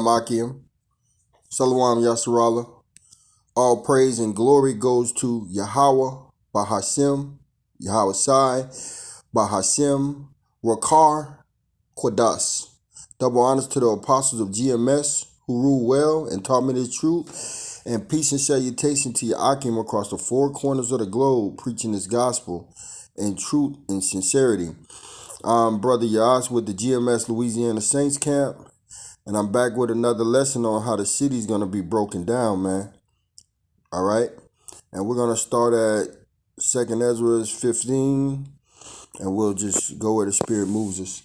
Shalom Akim. Shalom Yasharallah. All praise and glory goes to Yahweh, Bahashem, Yahweh Sai, Bahashem, Rakar, Quadas. Double honors to the apostles of GMS who rule well and taught me the truth. And peace and salutation to Akim across the four corners of the globe, preaching this gospel in truth and sincerity. I'm Brother Yas with the GMS Louisiana Saints Camp. And I'm back with another lesson on how the city's going to be broken down, man. All right. And we're going to start at 2nd Ezra 15. And we'll just go where the Spirit moves us.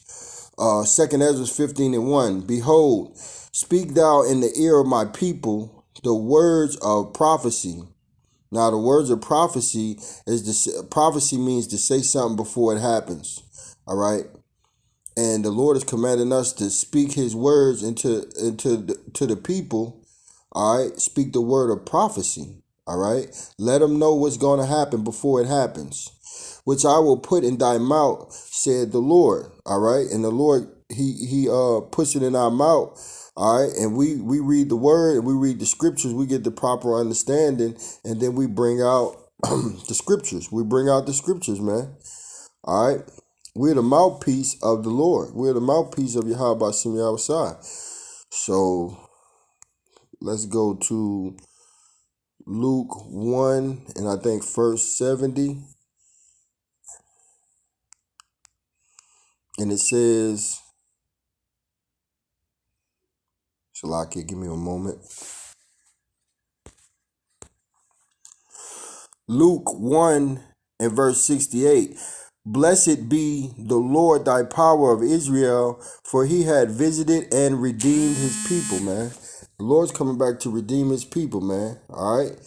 2nd Ezra 15:1. Behold, speak thou in the ear of my people the words of prophecy. Now, the words of prophecy prophecy means to say something before it happens. All right. And the Lord is commanding us to speak his words to the people. All right. Speak the word of prophecy. All right. Let them know what's going to happen before it happens, which I will put in thy mouth, said the Lord. All right. And the Lord, he puts it in our mouth. All right. And we read the word and we read the scriptures. We get the proper understanding. And then we bring out the scriptures. We bring out the scriptures, man. All right. We're the mouthpiece of the Lord. We're the mouthpiece of Yahweh B'Shem Yahweh Shai. So let's go to Luke 1 and I think verse 70. And it says, Shalakia, give me a moment. Luke 1 and verse 68. Blessed be the Lord thy power of Israel, for he had visited and redeemed his people, man. The Lord's coming back to redeem his people, man. All right.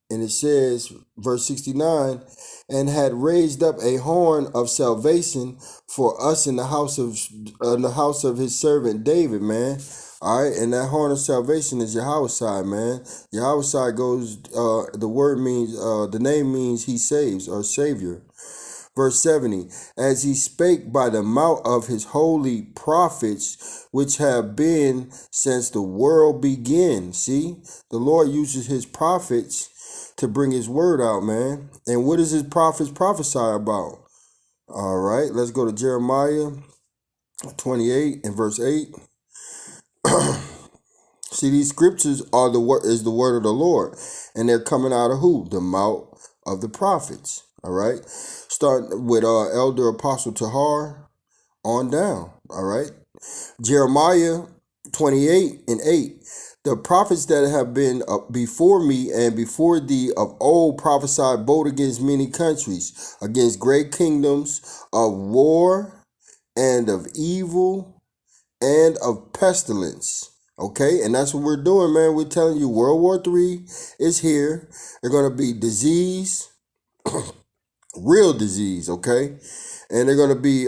And it says, verse 69, and had raised up a horn of salvation for us in the house of his servant David, man. All right, and that horn of salvation is Yahushua, man. Yahushua goes, the word means, the name means he saves or savior. Verse 70, as he spake by the mouth of his holy prophets, which have been since the world began. See, the Lord uses his prophets to bring his word out, man. And what does his prophets prophesy about? All right, let's go to Jeremiah 28 and verse 8. See, these scriptures are is the word of the Lord, and they're coming out of who? The mouth of the prophets. All right, starting with Elder Apostle Tahar on down. All right, Jeremiah 28 and 8. The prophets that have been before me and before thee of old prophesied both against many countries, against great kingdoms, of war and of evil and of pestilence. Okay, and that's what we're doing, man. We're telling you World War III is here. They're going to be disease, real disease, okay? And they're going to be,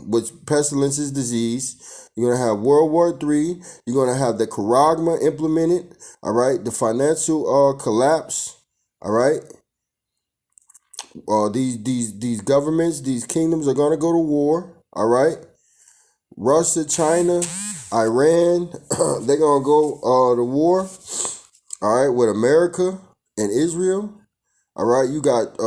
which pestilence is disease. You're going to have World War III. You're going to have the charagma implemented, all right? The financial collapse, all right? These governments, these kingdoms are going to go to war, all right? Russia, China, Iran, they're going to go to war, all right, with America and Israel. All right, you got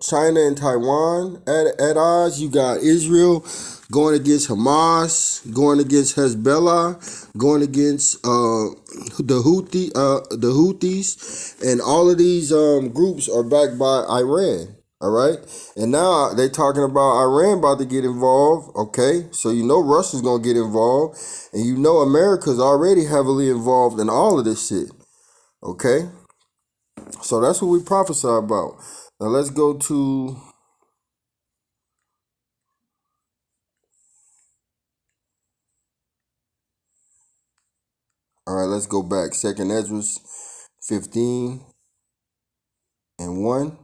China and Taiwan at odds. You got Israel going against Hamas, going against Hezbollah, going against the Houthis, and all of these groups are backed by Iran. All right, and now they're talking about Iran about to get involved. Okay, so you know Russia's gonna get involved, and you know America's already heavily involved in all of this shit. Okay. So that's what we prophesy about. Now let's go to let's go back. 2nd Ezra 15 and 1.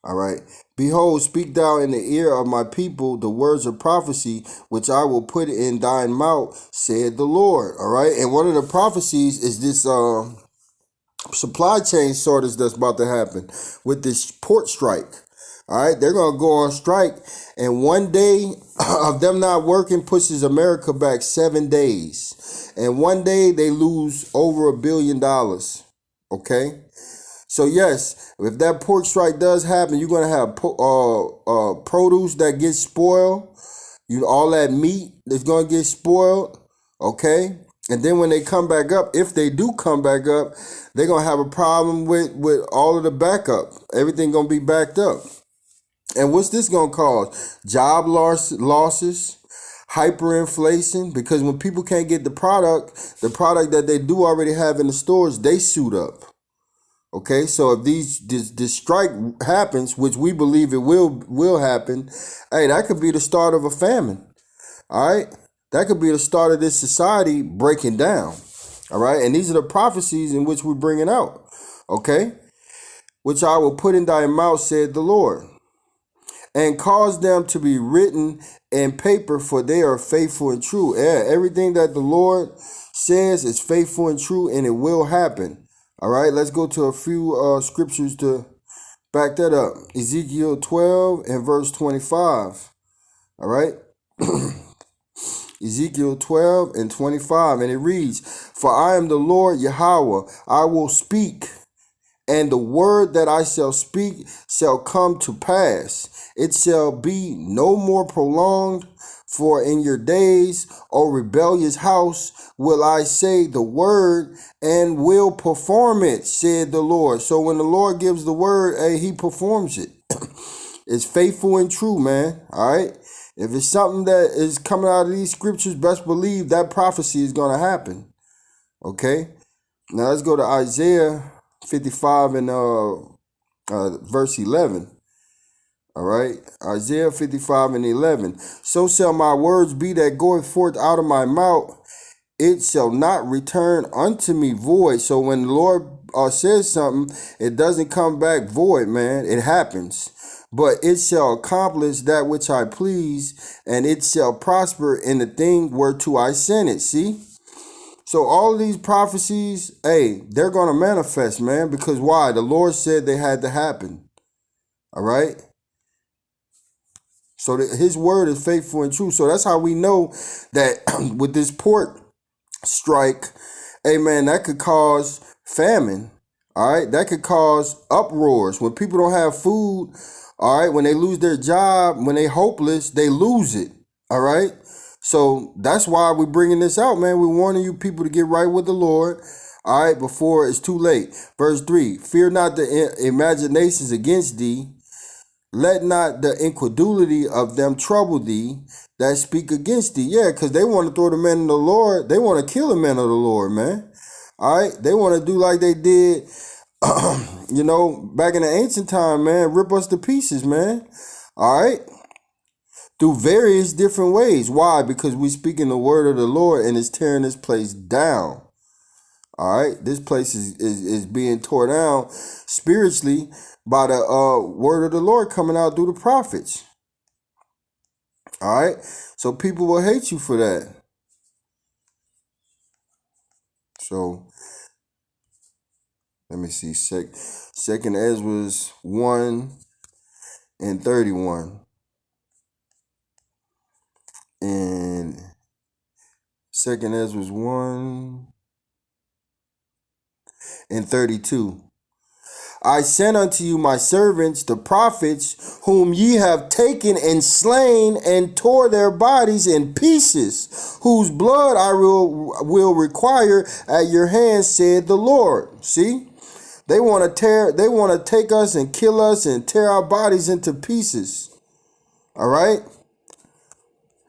All right. Behold, speak thou in the ear of my people the words of prophecy, which I will put in thine mouth, said the Lord. All right. And one of the prophecies is this supply chain shortage that's about to happen with this port strike. All right, they're going to go on strike. And one day of them not working pushes America back 7 days. And one day they lose over $1 billion. Okay? So yes, if that pork strike does happen, you're going to have produce that gets spoiled. All that meat is going to get spoiled. Okay? And then when they come back up, if they do come back up, they're going to have a problem with all of the backup. Everything going to be backed up. And what's this going to cause? Job losses, hyperinflation, because when people can't get the product that they do already have in the stores, they suit up. Okay, so if this strike happens, which we believe it will happen, hey, that could be the start of a famine. All right, that could be the start of this society breaking down. All right, and these are the prophecies in which we're bringing out. Okay, which I will put in thy mouth, said the Lord, and cause them to be written in paper, for they are faithful and true. Yeah, everything that the Lord says is faithful and true, and it will happen. All right, let's go to a few scriptures to back that up. Ezekiel 12 and verse 25. All right. Ezekiel 12 and 25, and it reads, for I am the Lord Yahweh, I will speak, and the word that I shall speak shall come to pass. It shall be no more prolonged, for in your days, O rebellious house, will I say the word and will perform it, said the Lord. So when the Lord gives the word, hey, he performs it. It's faithful and true, man. All right. If it's something that is coming out of these scriptures, best believe that prophecy is going to happen. Okay. Now let's go to Isaiah 55 and verse 11. All right. Isaiah 55 and 11. So shall my words be that goeth forth out of my mouth. It shall not return unto me void. So when the Lord says something, it doesn't come back void, man. It happens. But it shall accomplish that which I please, and it shall prosper in the thing whereto I send it. See? So all of these prophecies, hey, they're going to manifest, man. Because why? The Lord said they had to happen. All right? So his word is faithful and true. So that's how we know that with this pork strike, hey, man, that could cause famine. All right? That could cause uproars. When people don't have food, all right, when they lose their job, when they hopeless, they lose it. All right? So that's why we're bringing this out, man. We're warning you people to get right with the Lord, all right, before it's too late. Verse 3, fear not the imaginations against thee. Let not the incredulity of them trouble thee that speak against thee. Yeah, because they want to throw the men of the Lord. They want to kill the men of the Lord, man. All right? They want to do like they did back in the ancient time, man, rip us to pieces, man. All right? Through various different ways. Why? Because we speaking the word of the Lord and it's tearing this place down. All right? This place is being torn down spiritually by the word of the Lord coming out through the prophets. All right? So people will hate you for that. So let me see. Second Ezra 1 and 31. And Second Ezra 1 and 32. I sent unto you my servants, the prophets, whom ye have taken and slain and tore their bodies in pieces, whose blood I will require at your hands, said the Lord. See? They want to take us and kill us and tear our bodies into pieces. All right?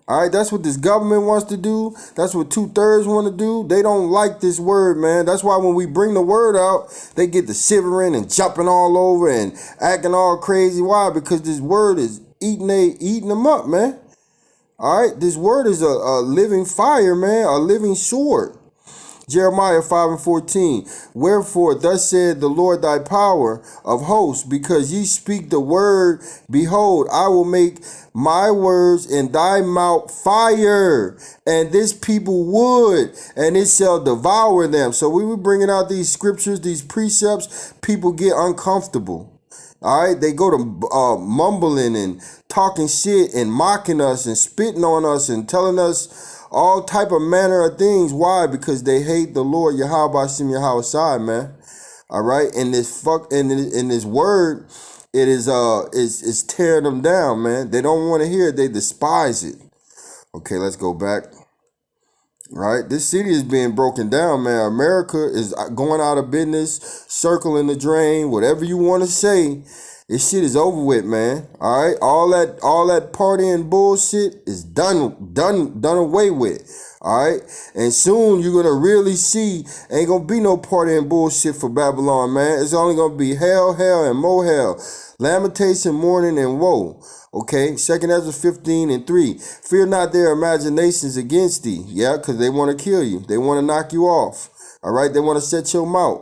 All right, that's what this government wants to do. That's what 2/3 want to do. They don't like this word, man. That's why when we bring the word out, they get the shivering and jumping all over and acting all crazy. Why? Because this word is eating them up, man. All right, this word is a living fire, man, a living sword. Jeremiah 5 and 14. Wherefore, thus said the Lord thy power of hosts, because ye speak the word, behold, I will make my words in thy mouth fire, and this people wood, and it shall devour them. So we were bringing out these scriptures, these precepts, people get uncomfortable. All right, they go to mumbling and talking shit and mocking us and spitting on us and telling us all type of manner of things. Why? Because they hate the Lord Yahweh Hashem Yahweh Shai, man. All right, and in this word, it is tearing them down, man. They don't want to hear it. They despise it. Okay, let's go back. Right, this city is being broken down, man. America is going out of business, circling the drain, whatever you want to say. This shit is over with, man. All right, all that partying bullshit is done away with. All right, and soon you're gonna really see ain't gonna be no partying bullshit for Babylon, man. It's only gonna be hell, and more hell, lamentation, mourning, and woe. Okay, 2nd Ezra 15:3. Fear not their imaginations against thee. Yeah, because they want to kill you. They want to knock you off. All right, they want to set your mouth.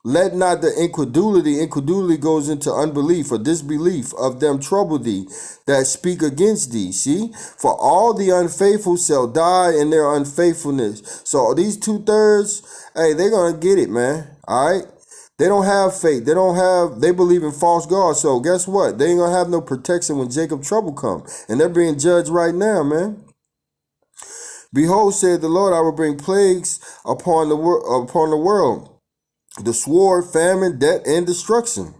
Let not the incredulity goes into unbelief or disbelief of them trouble thee that speak against thee. See, for all the unfaithful shall die in their unfaithfulness. So these 2/3, hey, they're going to get it, man. All right. They don't have faith. They believe in false gods. So guess what? They ain't going to have no protection when Jacob trouble come. And they're being judged right now, man. Behold, said the Lord, I will bring plagues upon the world. The sword, famine, debt, and destruction.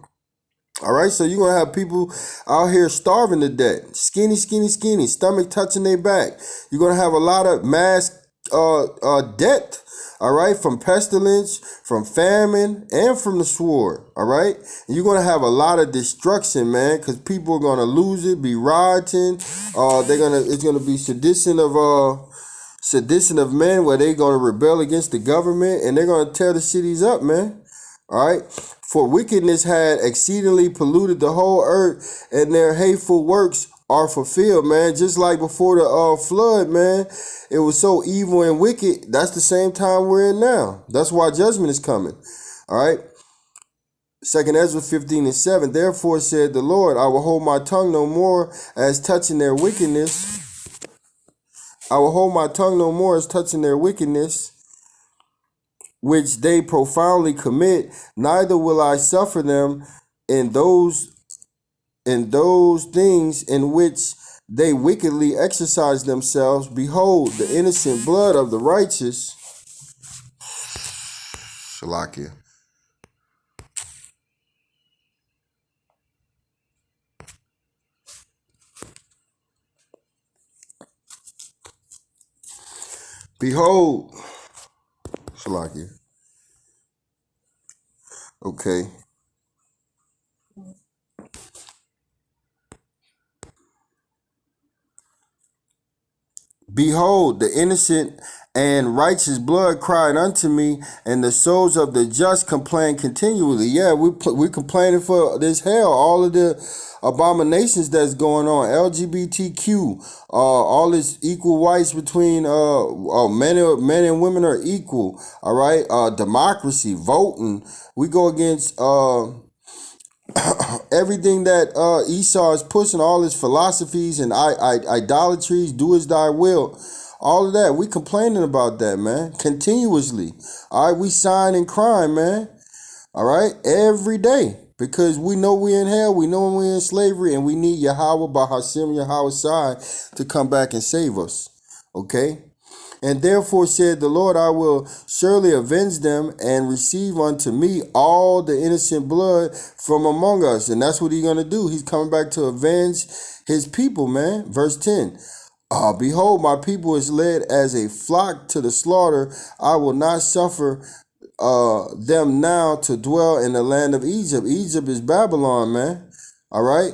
All right, so you're going to have people out here starving to death. Skinny, stomach touching their back. You're going to have a lot of mass death. All right, from pestilence, from famine, and from the sword. All right, and you're gonna have a lot of destruction, man, because people are gonna lose it, be rioting. It's gonna be sedition of men, where they're gonna rebel against the government, and they're gonna tear the cities up, man. All right, for wickedness had exceedingly polluted the whole earth, and their hateful works are fulfilled, man. Just like before the flood, man, it was so evil and wicked. That's the same time we're in now. That's why judgment is coming. All right. 2nd Ezra 15:7. Therefore said the Lord, I will hold my tongue no more as touching their wickedness. I will hold my tongue no more as touching their wickedness, which they profoundly commit. Neither will I suffer them in those things in which they wickedly exercise themselves. Behold, the innocent blood of the righteous. Shalakia. Behold, Shalakia. Okay. Behold, the innocent and righteous blood cried unto me, and the souls of the just complain continually. Yeah, we complaining for this hell, all of the abominations that's going on, LGBTQ, all this equal rights between men and women are equal. All right, democracy, voting. We go against everything that Esau is pushing, all his philosophies and idolatries, do as thy will, all of that. We complaining about that, man, continuously. All right, we sign and crying, man. All right, every day, because we know we in hell, we know we in slavery, and we need Yahweh Bahashem Yahweh Shai to come back and save us. Okay. And therefore said the Lord, I will surely avenge them and receive unto me all the innocent blood from among us. And that's what he's going to do. He's coming back to avenge his people, man. Verse 10. Behold, my people is led as a flock to the slaughter. I will not suffer them now to dwell in the land of Egypt. Egypt is Babylon, man. All right.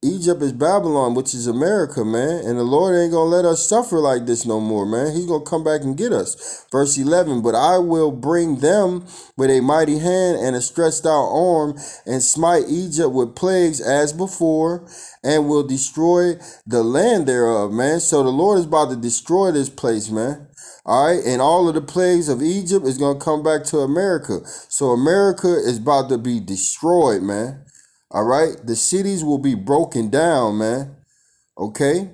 Egypt is Babylon, which is America, man. And the Lord ain't going to let us suffer like this no more, man. He's going to come back and get us. Verse 11, but I will bring them with a mighty hand and a stretched out arm and smite Egypt with plagues as before and will destroy the land thereof, man. So the Lord is about to destroy this place, man. All right. And all of the plagues of Egypt is going to come back to America. So America is about to be destroyed, man. All right, the cities will be broken down, man. Okay.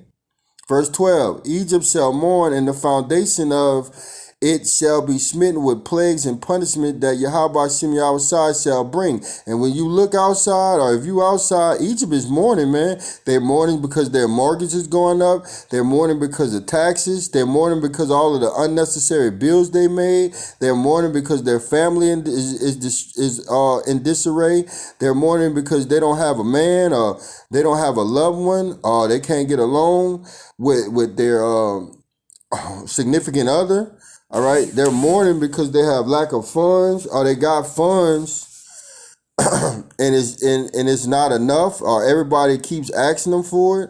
Verse 12, Egypt shall mourn in the foundation of it shall be smitten with plagues and punishment that Yahweh Shem Yahweh shall bring. And when you look outside, or if you outside, Egypt is mourning, man. They're mourning because their mortgage is going up. They're mourning because of taxes. They're mourning because of all of the unnecessary bills they made. They're mourning because their family is in disarray. They're mourning because they don't have a man, or they don't have a loved one, or they can't get along with their significant other. All right, they're mourning because they have lack of funds, or they got funds and it's not enough, or everybody keeps asking them for it.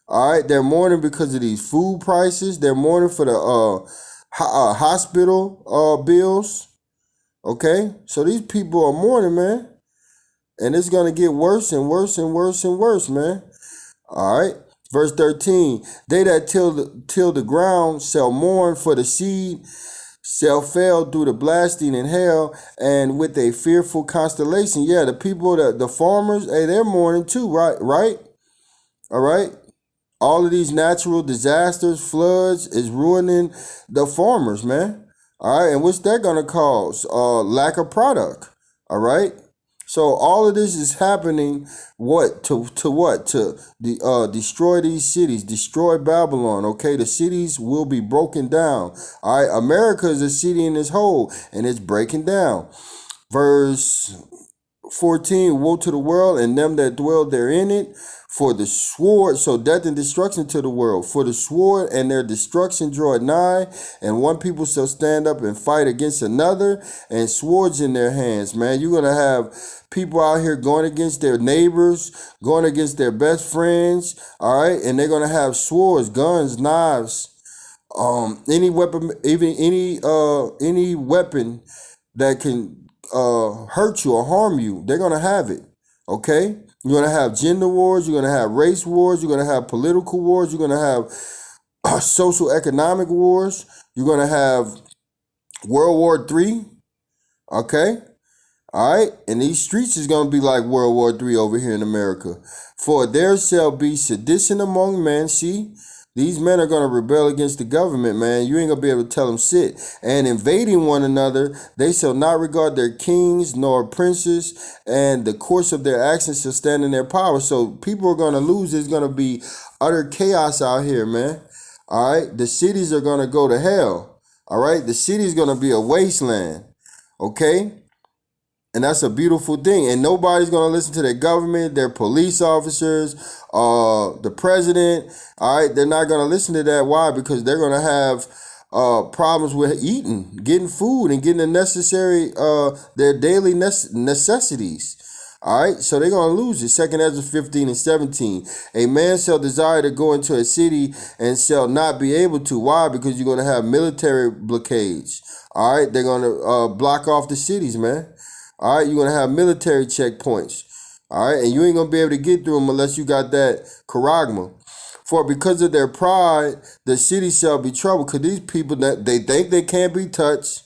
All right, they're mourning because of these food prices. They're mourning for the hospital bills. Okay, so these people are mourning, man, and it's gonna get worse and worse and worse and worse, man. All right. Verse 13, they that till the ground shall mourn, for the seed shall fail through the blasting in hell, and with a fearful constellation. Yeah, the people, the farmers, hey, they're mourning too, right? All right. All of these natural disasters, floods, is ruining the farmers, man. All right, and what's that gonna cause? Lack of product. All right. So all of this is happening. What to destroy these cities, destroy Babylon. Okay, the cities will be broken down. All right, America is a city in its whole, and it's breaking down. Verse 14, woe to the world and them that dwell therein it, for the sword, so death and destruction to the world, for the sword and their destruction draw nigh, and one people shall stand up and fight against another, and swords in their hands. Man, you're going to have people out here going against their neighbors, going against their best friends, all right, and they're going to have swords, guns, knives, any weapon, even any weapon that can hurt you or harm you, they're going to have it. Okay, you're going to have gender wars, you're going to have race wars, you're going to have political wars, you're going to have social economic wars, you're going to have World War III. Okay, all right, and these streets is going to be like World War III over here in America. For there shall be sedition among men. See, these men are going to rebel against the government, man. You ain't going to be able to tell them sit. And invading one another, they shall not regard their kings nor princes, and the course of their actions shall stand in their power. So people are going to lose. There's going to be utter chaos out here, man. All right, the cities are going to go to hell. All right, the city is going to be a wasteland. Okay. And that's a beautiful thing. And nobody's going to listen to their government, their police officers, the president. All right. They're not going to listen to that. Why? Because they're going to have problems with eating, getting food, and getting the necessary, their daily necessities. All right. So they're going to lose it. 2 Ezra 15 and 17. A man shall desire to go into a city and shall not be able to. Why? Because you're going to have military blockades. All right. They're going to block off the cities, man. All right, you're going to have military checkpoints. All right, and you ain't going to be able to get through them unless you got that charagma. For because of their pride, the city shall be troubled. Because these people, that they think they can't be touched.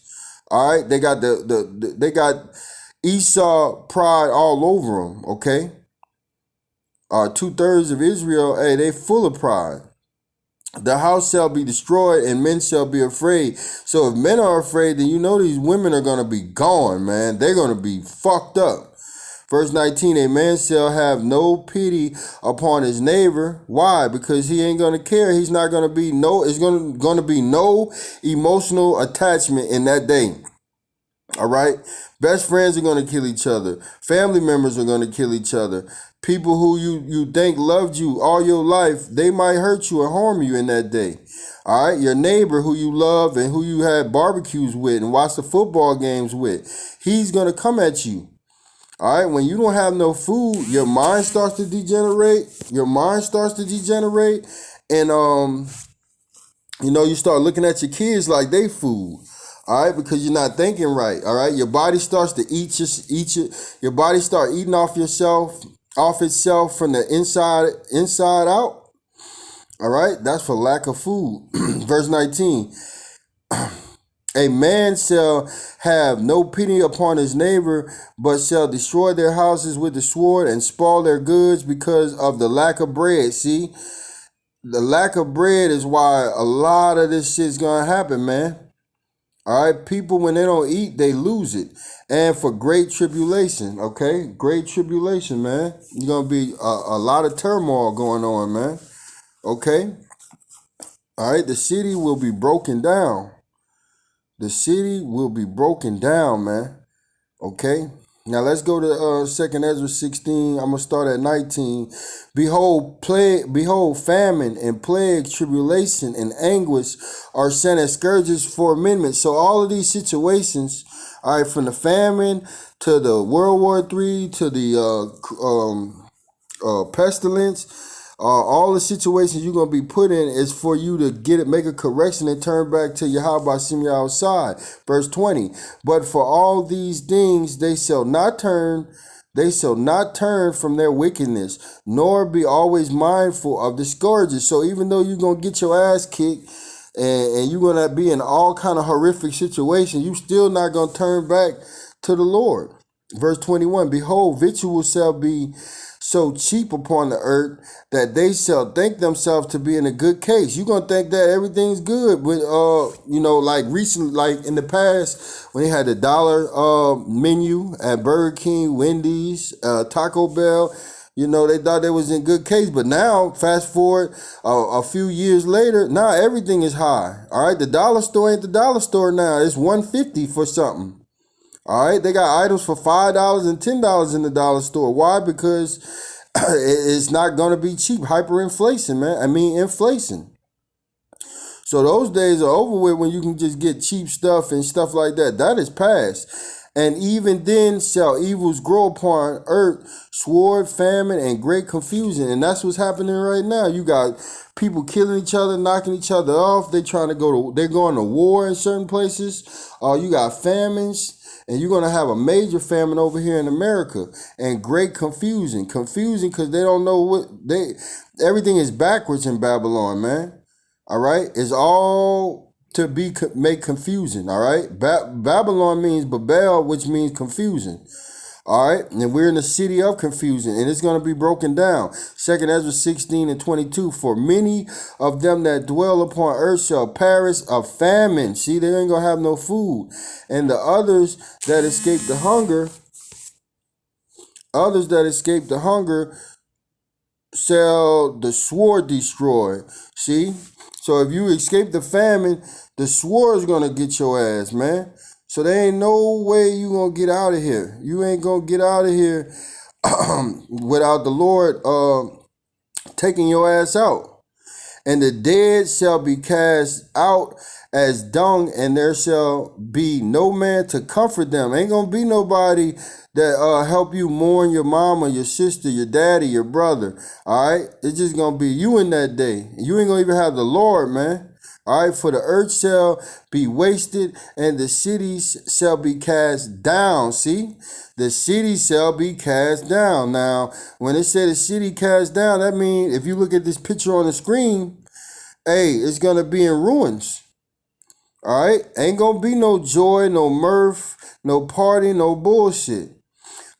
All right, they got they got Esau pride all over them. Okay, 2/3 of Israel, hey, they full of pride. The house shall be destroyed, and men shall be afraid. So if men are afraid, then you know these women are going to be gone, man. They're going to be fucked up. Verse 19, a man shall have no pity upon his neighbor. Why? Because he ain't going to care. He's not going to be it's going to be no emotional attachment in that day. All right. Best friends are going to kill each other. Family members are going to kill each other. People who you think loved you all your life, they might hurt you and harm you in that day. All right. Your neighbor who you love and who you had barbecues with and watched the football games with, he's going to come at you. All right. When you don't have no food, your mind starts to degenerate. And, you start looking at your kids like they food. All right, because you're not thinking right. All right, your body starts to your body start eating off itself from the inside out. All right, that's for lack of food. Verse 19. A man shall have no pity upon his neighbor, but shall destroy their houses with the sword and spoil their goods because of the lack of bread. See, the lack of bread is why a lot of this shit's gonna happen, man. All right, people, when they don't eat, they lose it. And for great tribulation, okay? Great tribulation, man. You're going to be a lot of turmoil going on, man. Okay? All right, the city will be broken down. The city will be broken down, man. Okay? Now let's go to 2nd Ezra 16. I'm going to start at 19. Behold, famine and plague, tribulation and anguish are sent as scourges for amendment. So all of these situations, all right, from the famine to the World War III to the pestilence, all the situations you're going to be put in is for you to make a correction and turn back to Yahweh Shem outside. Verse 20. But for all these things they shall not turn from their wickedness, nor be always mindful of the scourges. So even though you're going to get your ass kicked and you're going to be in all kind of horrific situations, you still not going to turn back to the Lord. Verse 21. Behold, victuals shall be so cheap upon the earth that they shall think themselves to be in a good case. You're going to think that everything's good with, like recently, like in the past, when they had the dollar menu at Burger King, Wendy's, Taco Bell, they thought they was in good case. But now, fast forward a few years later, now everything is high. All right, the dollar store ain't the dollar store now. It's $1.50 for something. All right, they got items for $5 and $10 in the dollar store. Why? Because it's not going to be cheap. Hyperinflation, man. Inflation. So those days are over with when you can just get cheap stuff and stuff like that. That is past. And even then shall evils grow upon earth, sword, famine, and great confusion. And that's what's happening right now. You got people killing each other, knocking each other off. They're going to war in certain places. You got famines. And you're going to have a major famine over here in America and great confusion. Confusing because they don't know everything is backwards in Babylon, man. All right. It's all to make confusion. All right. Babylon means Babel, which means confusion. All right. And we're in the city of confusion and it's going to be broken down. 2nd Ezra 16 and 22. For many of them that dwell upon earth shall perish of famine. See, they ain't going to have no food. And the others that escape the hunger shall the sword destroy. See? So if you escape the famine, the sword is going to get your ass, man. So there ain't no way you going to get out of here. You ain't going to get out of here without the Lord taking your ass out. And the dead shall be cast out as dung, and there shall be no man to comfort them. Ain't going to be nobody that help you mourn your mama, your sister, your daddy, your brother. All right? It's just going to be you in that day. You ain't going to even have the Lord, man. All right, for the earth shall be wasted and the cities shall be cast down. See, the city shall be cast down. Now, when it said the city cast down, that means if you look at this picture on the screen, hey, it's going to be in ruins. All right, ain't going to be no joy, no mirth, no party, no bullshit.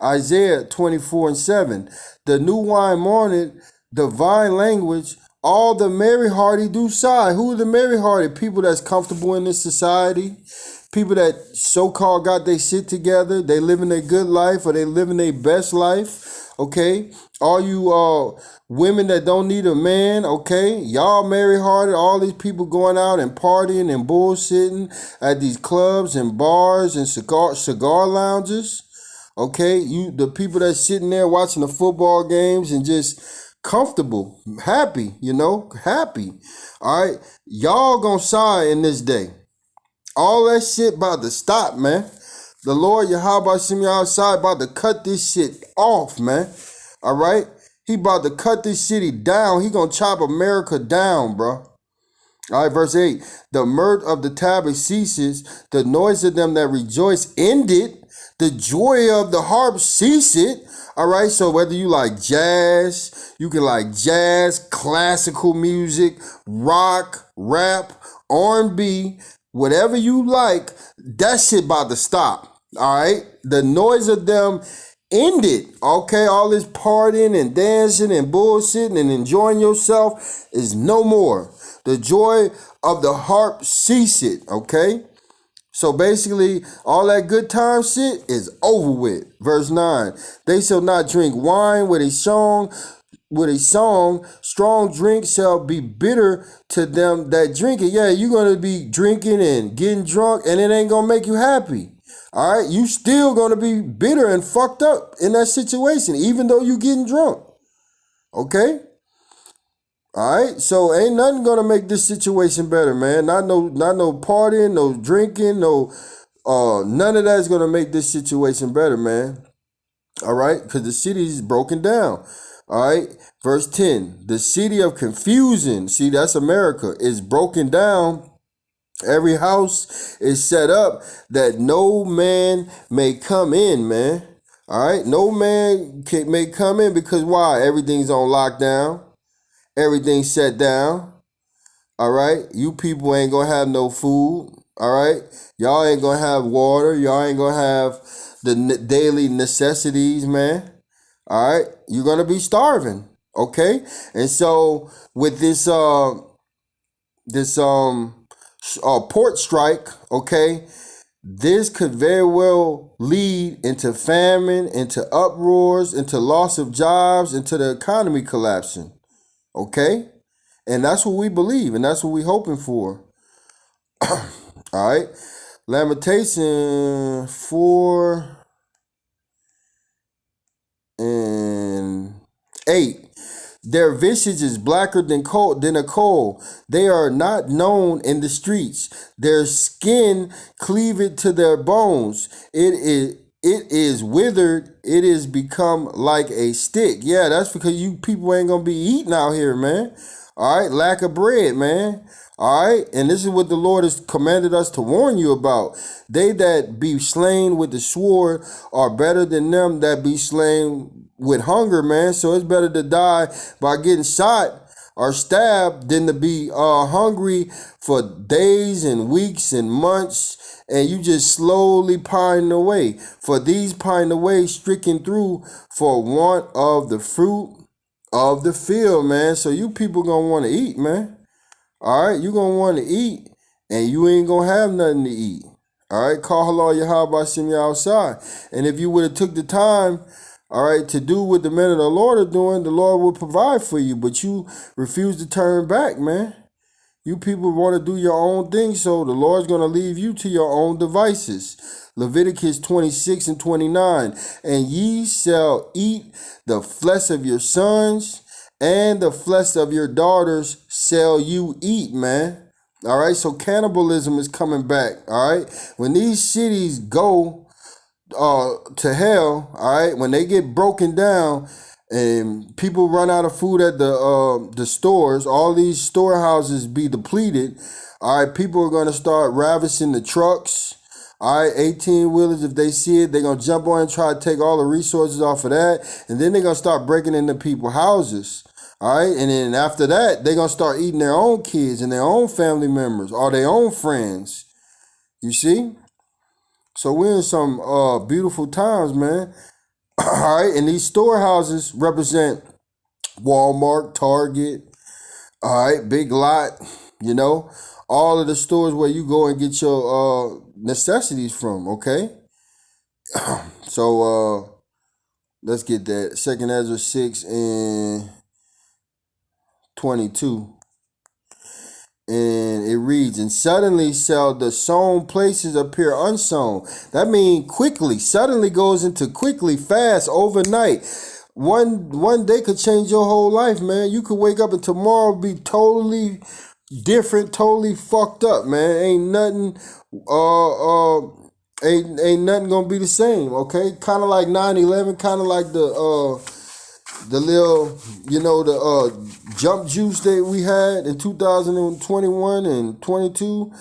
Isaiah 24 and 7, the new wine mourneth, divine language, all the merry-hearted do sigh. Who are the merry-hearted? People that's comfortable in this society. People that so-called got their shit together. They living their good life or they living their best life. Okay? All you women that don't need a man. Okay? Y'all merry-hearted. All these people going out and partying and bullshitting at these clubs and bars and cigar lounges. Okay? The people that's sitting there watching the football games and just comfortable, happy, happy. All right, y'all gonna sigh in this day. All that shit about to stop, man. The Lord Yahweh Shem outside about to cut this shit off, man. All right, he about to cut this city down. He gonna chop America down, bro. All right, verse 8. The mirth of the tabret ceases, the noise of them that rejoice ended, the joy of the harp ceaseth. All right, so whether you like jazz, you can like jazz, classical music, rock, rap, R&B, whatever you like, that shit about to stop. All right, the noise of them ended. Okay, all this partying and dancing and bullshitting and enjoying yourself is no more. The joy of the harp ceaseth. Okay. So basically, all that good time shit is over with. Verse 9. They shall not drink wine with a song, strong drink shall be bitter to them that drink it. Yeah, you're gonna be drinking and getting drunk, and it ain't gonna make you happy. All right, you still gonna be bitter and fucked up in that situation, even though you getting drunk. Okay. All right, so ain't nothing gonna make this situation better, man. Not no partying, no drinking, no none of that's gonna make this situation better, man. All right, because the city is broken down. All right, verse 10, the city of confusion, see, that's America, is broken down. Every house is set up that no man may come in, man. All right, no man may come in because why? Everything's on lockdown. Everything's shut down. All right, you people ain't gonna have no food. All right, y'all ain't gonna have water. Y'all ain't gonna have the daily necessities, man. All right, you're gonna be starving. Okay, and so with this port strike, okay, this could very well lead into famine, into uproars, into loss of jobs, into the economy collapsing. Okay, and that's what we believe, and that's what we're hoping for. All right, Lamentation 4 and 8. Their visage is blacker than a coal. They are not known in the streets. Their skin cleaved to their bones. It is withered. It is become like a stick. Yeah, that's because you people ain't gonna be eating out here, man. All right, lack of bread, man. All right, and this is what the Lord has commanded us to warn you about. They that be slain with the sword are better than them that be slain with hunger, man. So it's better to die by getting shot or stabbed than to be hungry for days and weeks and months, and you just slowly pine away. For these pine away, stricken through for want of the fruit of the field, man. So you people gonna want to eat, man. All right, you gonna want to eat, and you ain't gonna have nothing to eat. All right, call halal Yahweh Shem outside. And if you would have took the time, all right, to do what the men of the Lord are doing, the Lord will provide for you. But you refuse to turn back, man. You people want to do your own thing, so the Lord's going to leave you to your own devices. Leviticus 26 and 29. And ye shall eat the flesh of your sons, and the flesh of your daughters shall you eat, man. All right, so cannibalism is coming back. All right, when these cities go to hell, all right, when they get broken down and people run out of food at the stores, all these storehouses be depleted. All right, people are gonna start ravishing the trucks. All right, 18 wheelers, if they see it, they're gonna jump on and try to take all the resources off of that, and then they're gonna start breaking into people's houses. All right, and then after that, they're gonna start eating their own kids and their own family members or their own friends. You see? So we're in some beautiful times, man. All right, and these storehouses represent Walmart, Target, all right, Big Lot, you know, all of the stores where you go and get your necessities from, okay? So let's get that. 2nd Ezra 6 and 22. And it reads, and suddenly shall the sown places appear unsown. That means quickly. Suddenly goes into quickly, fast, overnight. One day could change your whole life, man. You could wake up and tomorrow be totally different, totally fucked up, man. Ain't nothing gonna be the same, okay? Kind of like 9/11, kind of like the little, the jump juice that we had in 2021 and 22.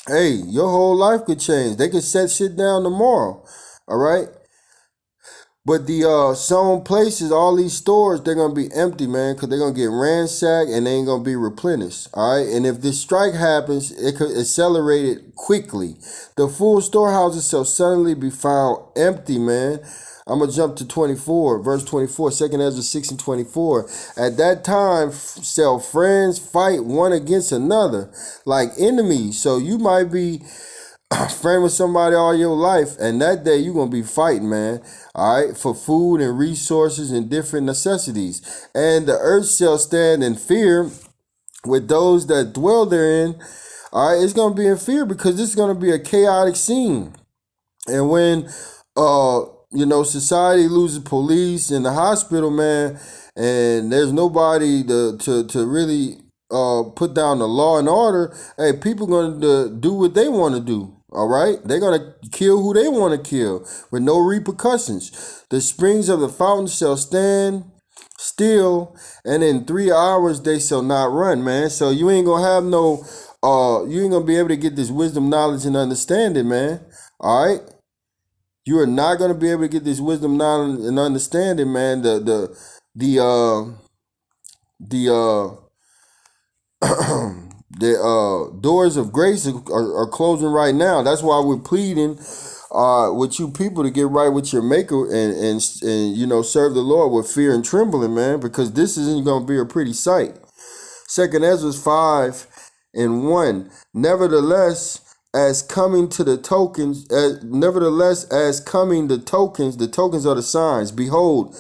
Hey, your whole life could change. They could set shit down tomorrow. All right. But the some places, all these stores, they're gonna be empty, man, because they're gonna get ransacked and they ain't gonna be replenished. All right, and if this strike happens, it could accelerate it quickly. The full storehouses shall suddenly be found empty, man. I'm gonna jump to 24, verse 24, 2 Ezra 6 and 24. At that time shall friends fight one against another like enemies. So you might be friend with somebody all your life, and that day you're gonna be fighting, man. All right, for food and resources and different necessities. And the earth shall stand in fear with those that dwell therein. All right, it's gonna be in fear because this is gonna be a chaotic scene. And when society loses police in the hospital, man, and there's nobody to really put down the law and order, hey, people gonna do what they want to do. All right, they're gonna kill who they want to kill with no repercussions. The springs of the fountain shall stand still, and in 3 hours they shall not run, man. So you ain't gonna have no, you ain't gonna be able to get this wisdom, knowledge, and understanding, man. All right, you are not gonna be able to get this wisdom, knowledge, and understanding, man. The doors of grace are closing right now. That's why we're pleading with you people to get right with your maker and serve the Lord with fear and trembling, man, because this isn't going to be a pretty sight. 2 Ezra 5 and 1. Nevertheless, as coming the tokens, the tokens are the signs. Behold,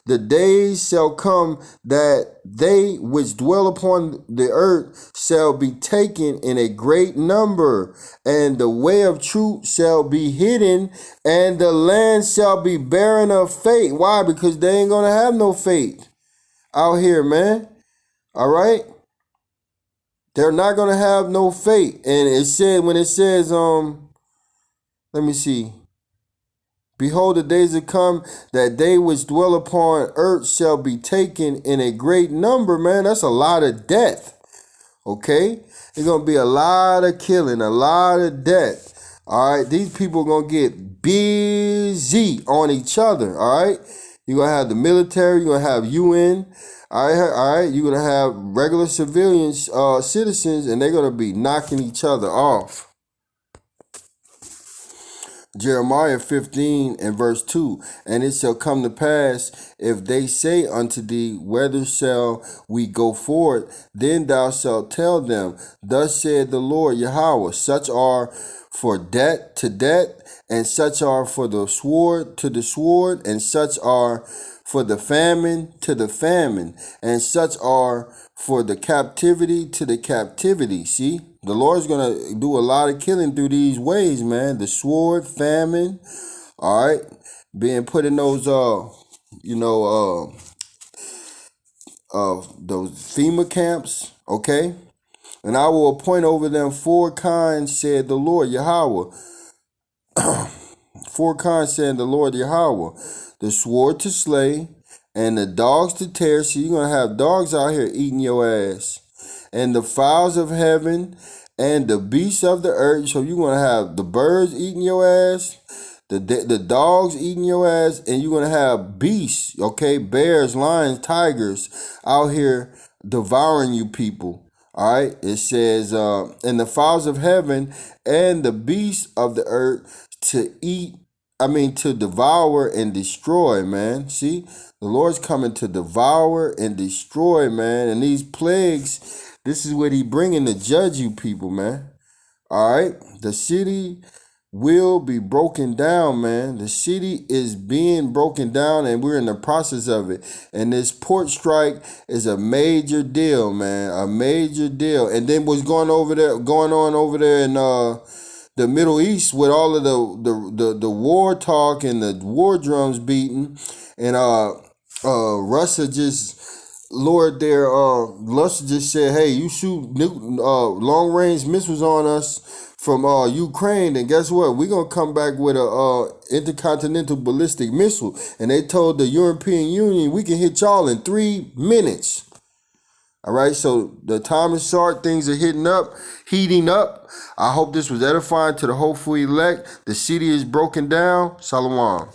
the days shall come that they which dwell upon the earth shall be taken in a great number, and the way of truth shall be hidden, and the land shall be barren of faith. Why? Because they ain't gonna have no faith out here, man. All right? They're not gonna have no faith. And it said, when it says, let me see. Behold, the days have come that they which dwell upon earth shall be taken in a great number, man. That's a lot of death. Okay? There's going to be a lot of killing, a lot of death. All right? These people are going to get busy on each other. All right? You're going to have the military. You're going to have UN. All right? You're going to have regular civilians, citizens, and they're going to be knocking each other off. Jeremiah 15 and verse 2. And it shall come to pass, if they say unto thee, whither shall we go forth? Then thou shalt tell them, thus said the Lord Yahweh, such are for debt to debt, and such are for the sword to the sword, and such are for the famine to the famine, and such are for the captivity to the captivity. See? The Lord's going to do a lot of killing through these ways, man. The sword, famine, all right, being put in those, those FEMA camps, okay? And I will appoint over them 4 kinds, said the Lord Yahweh. 4 kinds, said the Lord Yahweh. The sword to slay, and the dogs to tear. So you're going to have dogs out here eating your ass. And the fowls of heaven, and the beasts of the earth. So you're going to have the birds eating your ass, the dogs eating your ass, and you're going to have beasts, okay, bears, lions, tigers out here devouring you people. All right, it says, and the fowls of heaven and the beasts of the earth to devour and destroy, man. See, the Lord's coming to devour and destroy, man. And these plagues, this is what he bringing to judge you people, man. All right. The city will be broken down, man. The city is being broken down, and we're in the process of it. And this port strike is a major deal, man. A major deal. And then what's going on over there in the Middle East with all of the war talk and the war drums beating, and Russia just Russia just said, hey, you shoot long range missiles on us from Ukraine, and guess what? We're gonna come back with a intercontinental ballistic missile. And they told the European Union, we can hit y'all in 3 minutes. All right, so the time is short. Things are heating up. I hope this was edifying to the hopeful elect. The city is broken down. Shalom.